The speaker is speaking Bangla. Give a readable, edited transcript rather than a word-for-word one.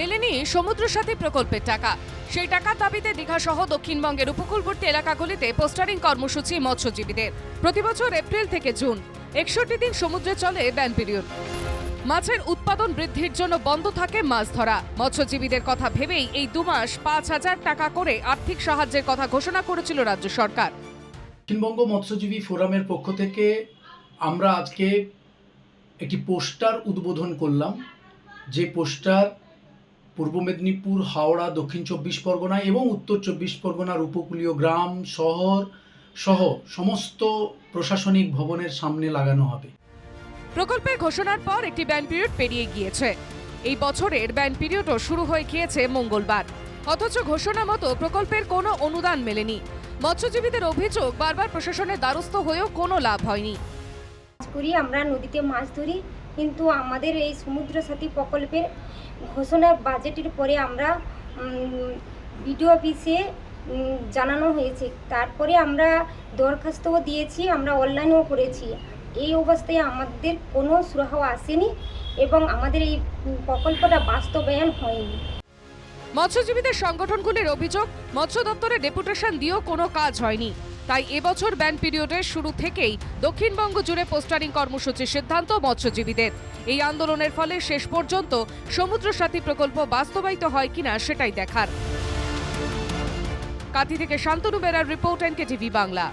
মেলেনি সমুদ্র সাথী প্রকল্পের টাকা। সেই টাকার দাবিতে দীঘা সহ দক্ষিণবঙ্গের উপকূলবর্তী এলাকাগুলিতে পোস্টারিং কর্মসূচি মৎস্যজীবীদের। প্রতিবছর এপ্রিল থেকে জুন 61 দিন সমুদ্রে চলে ব্যান পিরিয়ড। মাছের উৎপাদন বৃদ্ধির জন্য বন্ধ থাকে মাছ ধরা। মৎস্যজীবীদের কথা ভেবেই এই 2 মাস 5,000 টাকা করে আর্থিক সাহায্যের কথা ঘোষণা করেছিল রাজ্য সরকার। দক্ষিণবঙ্গ মৎস্যজীবী ফোরামের পক্ষ থেকে আমরা আজকে একটি পোস্টার উদ্বোধন করলাম, যে পোস্টার পূর্ব মেদিনীপুর, হাওড়া, দক্ষিণ 24 পরগনা এবং উত্তর 24 পরগনার উপকূলীয় গ্রাম শহর সহ সমস্ত প্রশাসনিক ভবনের সামনে লাগানো হবে। প্রকল্পের ঘোষণার পর একটি ব্যান পিরিয়ড পেরিয়ে গিয়েছে। এই বছরের ব্যান পিরিয়ডও শুরু হয়ে গিয়েছে মঙ্গলবার। অথচ ঘোষণা মতো প্রকল্পের কোনো অনুদান মেলেনি। মৎস্যজীবীদের অভিযোগ, বারবার প্রশাসনের দ্বারস্থ হয়েও কোনো লাভ হয়নি। আমরা নদীতে মাছ ধরি, কিন্তু আমাদের এই সমুদ্র সাথী প্রকল্পের ঘোষণা বাজেটের পরে আমরা বিডিও অফিসে জানানো হয়েছে। তারপরে আমরা দরখাস্তও দিয়েছি, আমরা অনলাইনেও করেছি। এই অবস্থায় আমাদের কোনো সুরাহা আসেনি এবং আমাদের এই প্রকল্পটা বাস্তবায়ন হয়নি। মৎস্যজীবীদের সংগঠনগুলির অভিযোগ, মৎস্য দপ্তরে ডেপুটেশন দিয়েও কোনো কাজ হয়নি। তাই এবছর ব্যান পিরিয়ডের শুরু থেকেই দক্ষিণবঙ্গ জুড়ে পোস্টারিং কর্মসূচির সিদ্ধান্ত মৎস্যজীবীদের। এই আন্দোলনের ফলে শেষ পর্যন্ত সমুদ্র সাথী প্রকল্প বাস্তবায়িত হয় কিনা সেটাই দেখার। কাঁথি থেকে শান্তনু বেরার রিপোর্ট, NKTV বাংলা।